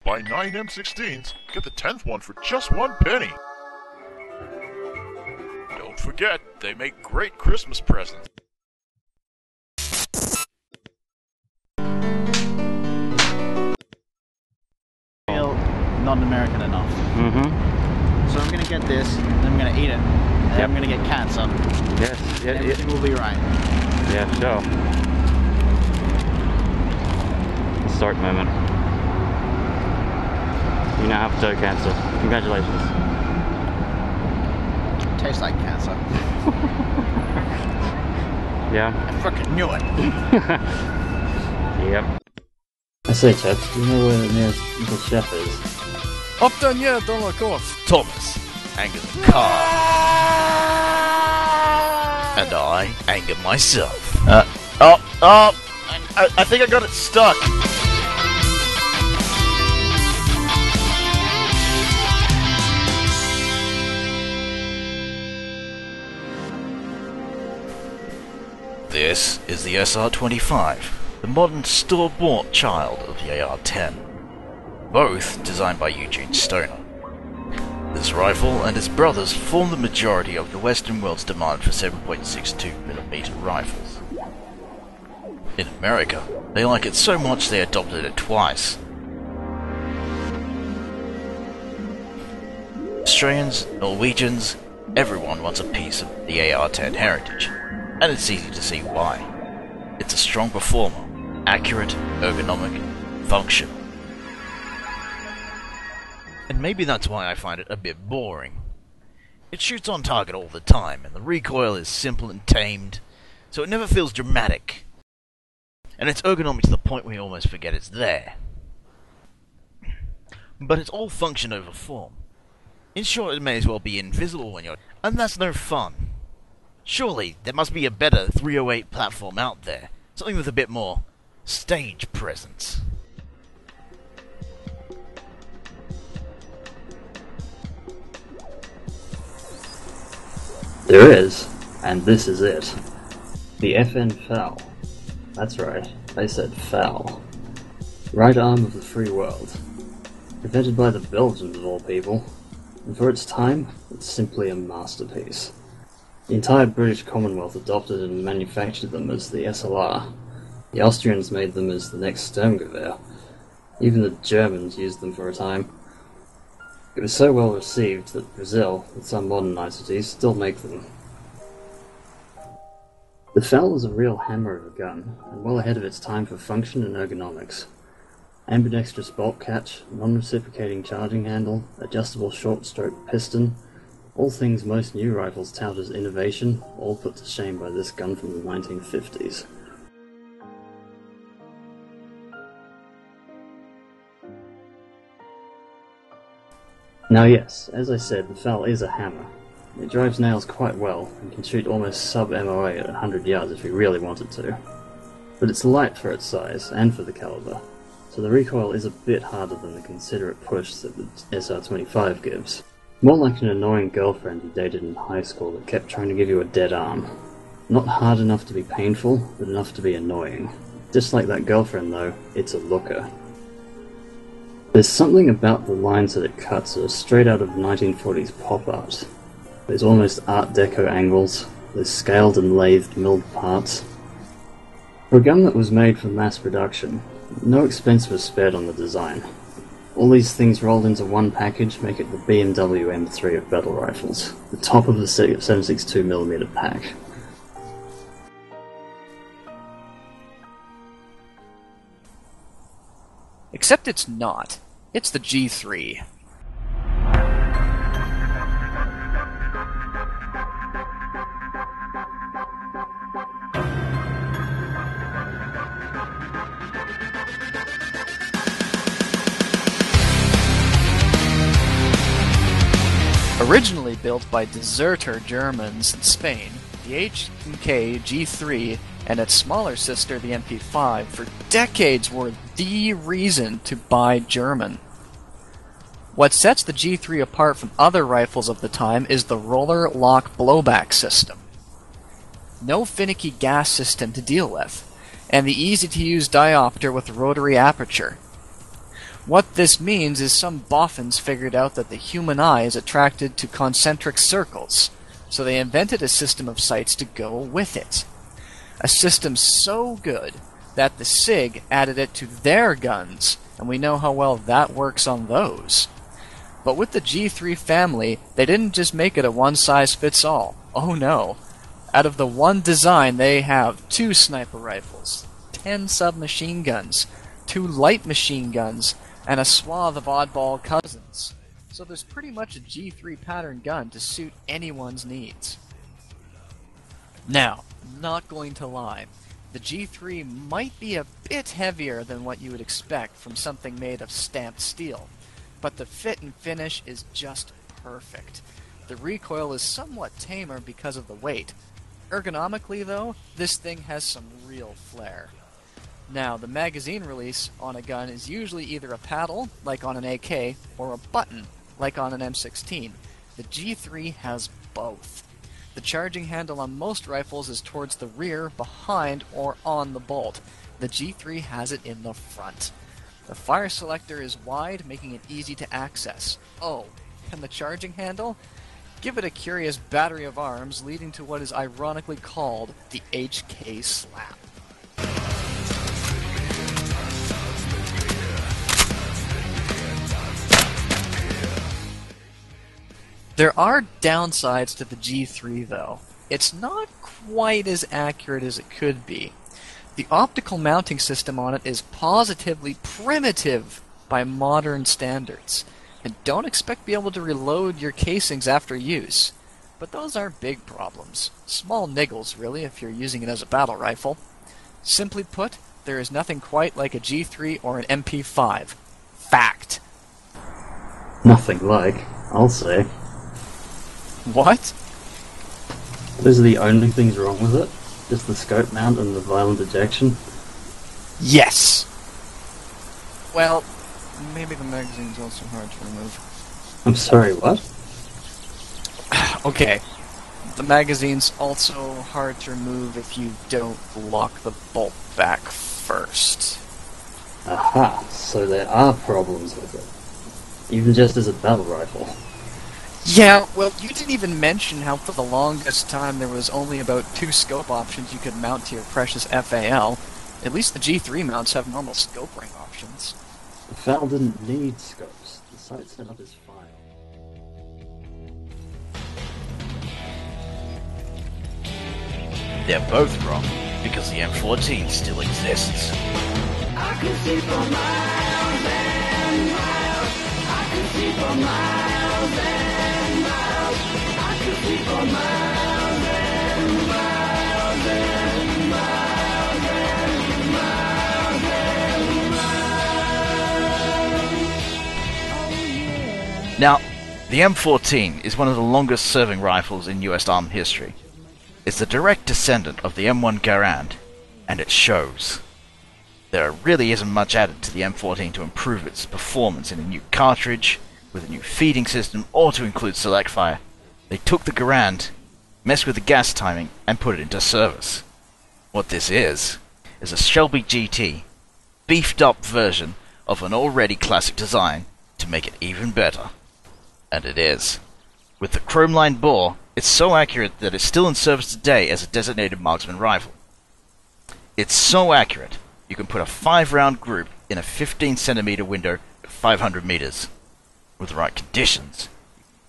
Buy 9 M16s, get the 10th one for just 1 penny. Don't forget, they make great Christmas presents. Not American enough. So I'm gonna get this, and I'm gonna eat it, and I'm gonna get cancer. Yes, yeah, everything will be right. Yeah, sure. Historic moment. You now have toe cancer. Congratulations. Tastes like cancer. Yeah. I fucking knew it. Yep. I say, Chet, do you know where the nearest little chef is? Up done, yeah, don't look off. Thomas, anger the car. And I anger myself. I think I got it stuck. This is the SR-25, the modern store-bought child of the AR-10. Both designed by Eugene Stoner. This rifle and its brothers form the majority of the Western world's demand for 7.62mm rifles. In America, they like it so much they adopted it twice. Australians, Norwegians, everyone wants a piece of the AR-10 heritage, and it's easy to see why. It's a strong performer, accurate, ergonomic, functional. And maybe that's why I find it a bit boring. It shoots on target all the time, and the recoil is simple and tamed, so it never feels dramatic. And it's ergonomic to the point where you almost forget it's there. But it's all function over form. In short, it may as well be invisible when you're... And that's no fun. Surely, there must be a better 308 platform out there. Something with a bit more stage presence. There is, and this is it. The FN FAL. That's right, I said FAL. Right arm of the free world. Invented by the Belgians of all people, and for its time, it's simply a masterpiece. The entire British Commonwealth adopted and manufactured them as the SLR. The Austrians made them as the next Sturmgewehr. Even the Germans used them for a time. It was so well received that Brazil, with some modern niceties, still make them. The FAL is a real hammer of a gun, and well ahead of its time for function and ergonomics. Ambidextrous bolt catch, non-reciprocating charging handle, adjustable short-stroke piston, all things most new rifles tout as innovation, all put to shame by this gun from the 1950s. Now yes, as I said, the FAL is a hammer. It drives nails quite well, and can shoot almost sub-MOA at 100 yards if you really wanted to. But it's light for its size, and for the caliber, so the recoil is a bit harder than the considerate push that the SR-25 gives. More like an annoying girlfriend you dated in high school that kept trying to give you a dead arm. Not hard enough to be painful, but enough to be annoying. Just like that girlfriend though, it's a looker. There's something about the lines that it cuts that are straight out of 1940s pop art. There's almost Art Deco angles, there's scaled and lathed milled parts. For a gun that was made for mass production, no expense was spared on the design. All these things rolled into one package make it the BMW M3 of battle rifles, the top of the 7.62mm pack. Except it's not. It's the G3. Originally built by deserter Germans in Spain, the H&K G3 and its smaller sister, the MP5, for decades were the reason to buy German. What sets the G3 apart from other rifles of the time is the roller lock blowback system. No finicky gas system to deal with, and the easy-to-use diopter with rotary aperture. What this means is some boffins figured out that the human eye is attracted to concentric circles, so they invented a system of sights to go with it. A system so good that the SIG added it to their guns, and we know how well that works on those. But with the G3 family, they didn't just make it a one-size-fits-all. Oh no. Out of the one design, they have 2 sniper rifles, 10 submachine guns, 2 light machine guns, and a swath of oddball cousins. So there's pretty much a G3 pattern gun to suit anyone's needs. Now, not going to lie, the G3 might be a bit heavier than what you would expect from something made of stamped steel, but the fit and finish is just perfect. The recoil is somewhat tamer because of the weight. Ergonomically, though, this thing has some real flair. Now, the magazine release on a gun is usually either a paddle, like on an AK, or a button, like on an M16. The G3 has both. The charging handle on most rifles is towards the rear, behind, or on the bolt. The G3 has it in the front. The fire selector is wide, making it easy to access. Oh, and the charging handle? Give it a curious battery of arms, leading to what is ironically called the HK slap. There are downsides to the G3 though. It's not quite as accurate as it could be. The optical mounting system on it is positively primitive by modern standards, and don't expect to be able to reload your casings after use. But those aren't big problems. Small niggles, really, if you're using it as a battle rifle. Simply put, there is nothing quite like a G3 or an MP5. Fact. Nothing like, I'll say. What? Those are the only things wrong with it? Just the scope mount and the violent ejection? Yes. Well, maybe the magazine's also hard to remove. I'm sorry, what? Okay. The magazine's also hard to remove if you don't lock the bolt back first. Aha, so there are problems with it. Even just as a battle rifle. Yeah, well, you didn't even mention how for the longest time there was only about 2 scope options you could mount to your precious FAL. At least the G3 mounts have normal scope ring options. The FAL didn't need scopes. The sight setup is fine. They're both wrong, because the M14 still exists. I can see for miles and miles. I can see for miles and miles. I can see for miles and miles and miles and miles and miles. Now, the M14 is one of the longest serving rifles in US Armed history. It's the direct descendant of the M1 Garand, and it shows. There really isn't much added to the M14 to improve its performance in a new cartridge, with a new feeding system, or to include select fire. They took the Garand, messed with the gas timing, and put it into service. What this is a Shelby GT, beefed up version of an already classic design to make it even better. And it is. With the chrome-lined bore, it's so accurate that it's still in service today as a designated marksman rifle. It's so accurate, you can put a 5-round group in a 15-centimeter window at 500 meters. With the right conditions,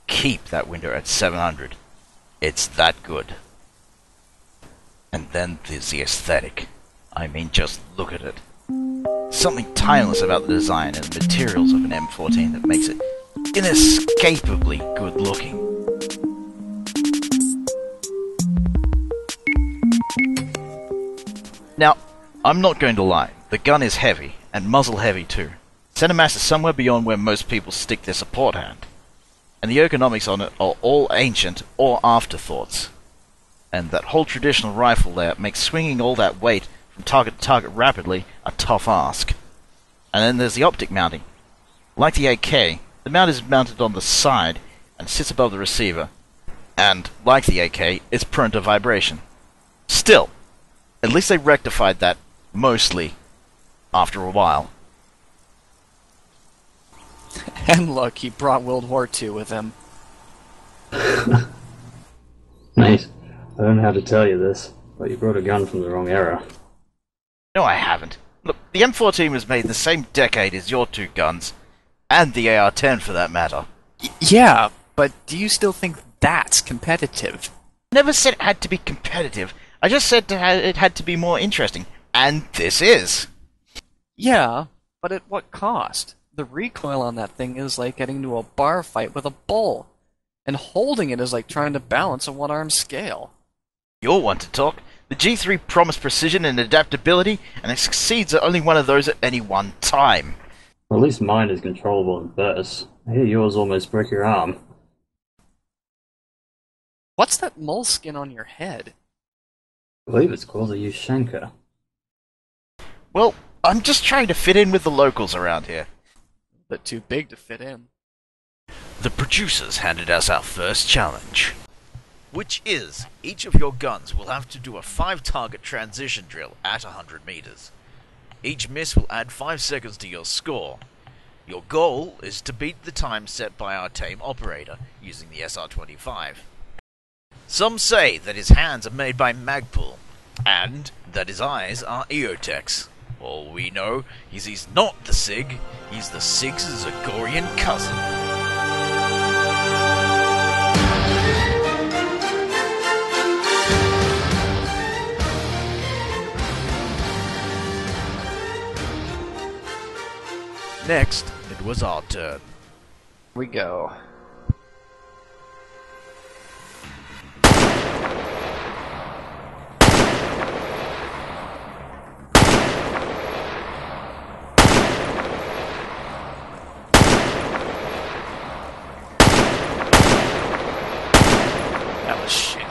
keep that window at 700. It's that good. And then there's the aesthetic. I mean, just look at it. Something timeless about the design and the materials of an M14 that makes it inescapably good looking. Now, I'm not going to lie, the gun is heavy, and muzzle heavy too. Center mass is somewhere beyond where most people stick their support hand. And the ergonomics on it are all ancient or afterthoughts. And that whole traditional rifle there makes swinging all that weight from target to target rapidly a tough ask. And then there's the optic mounting. Like the AK, the mount is mounted on the side and sits above the receiver. And, like the AK, it's prone to vibration. Still, at least they rectified that, mostly, after a while. And look, he brought World War II with him. Mate, I don't know how to tell you this, but you brought a gun from the wrong era. No, I haven't. Look, the M14 was made in the same decade as your two guns, and the AR-10 for that matter. Yeah, but do you still think that's competitive? I never said it had to be competitive. I just said it had to be more interesting. And this is. Yeah, but at what cost? The recoil on that thing is like getting into a bar fight with a bull. And holding it is like trying to balance a one-arm scale. You're one to talk. The G3 promised precision and adaptability, and it succeeds at only one of those at any one time. Well, at least mine is controllable in bursts. I hear yours almost broke your arm. What's that moleskin on your head? I believe it's called a Ushanka. Well, I'm just trying to fit in with the locals around here. But too big to fit in. The producers handed us our first challenge, which is each of your guns will have to do a 5-target transition drill at 100 meters. Each miss will add 5 seconds to your score. Your goal is to beat the time set by our tame operator using the SR-25. Some say that his hands are made by Magpul, and that his eyes are Eotex. All we know is he's not the SIG, he's the SIG's Zagorian cousin. Next, it was our turn. Here we go. That was shit.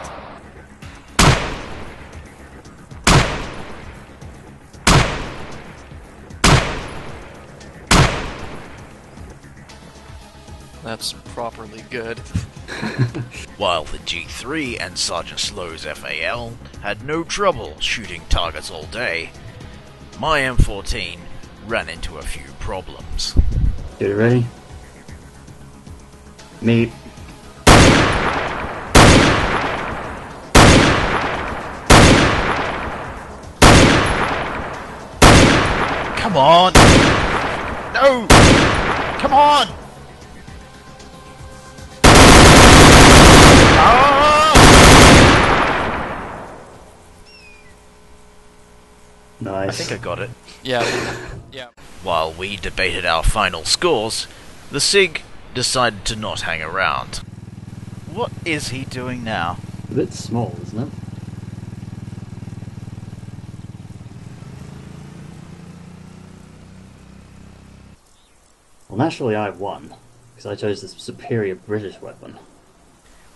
That's properly good. While the G3 and Sergeant Slow's FAL had no trouble shooting targets all day, my M14 ran into a few problems. Get it ready? Meet. Come on! No! Come on! Nice. I think I got it. Yeah. Yeah. While we debated our final scores, the SIG decided to not hang around. What is he doing now? A bit small, isn't it? Well, naturally I won, because I chose the superior British weapon.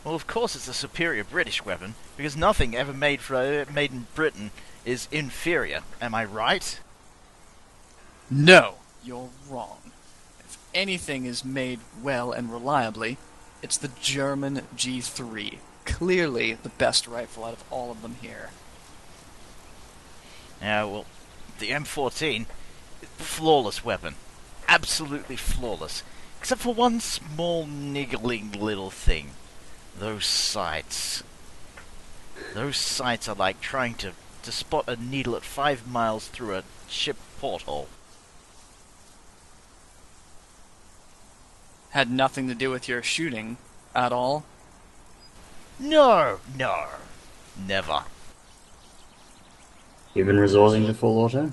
Well, of course it's a superior British weapon, because nothing ever made in Britain is inferior. Am I right? No, you're wrong. If anything is made well and reliably, it's the German G3. Clearly the best rifle out of all of them here. Yeah, well, the M14, flawless weapon. Absolutely flawless. Except for one small niggling little thing. Those sights. Those sights are like trying to spot a needle at 5 miles through a ship porthole. Had nothing to do with your shooting at all? No, never. You've been resorting to full auto?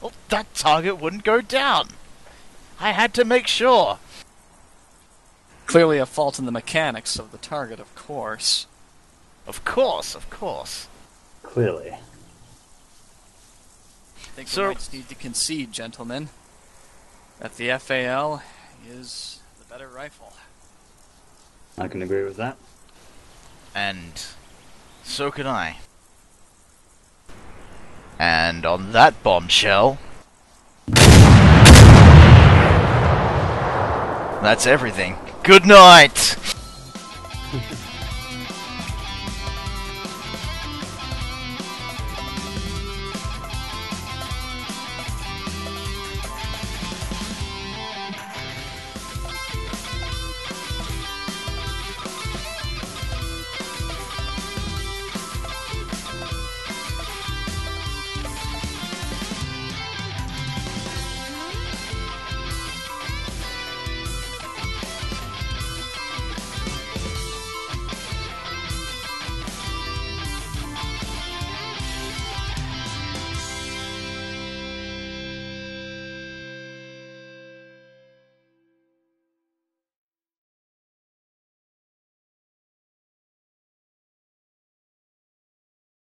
Well, that target wouldn't go down. I had to make sure. Clearly a fault in the mechanics of the target, of course. Of course. Clearly. I think So- we might just need to concede, gentlemen, that the FAL is the better rifle. I can agree with that. And so can I. And on that bombshell, that's everything. Good night!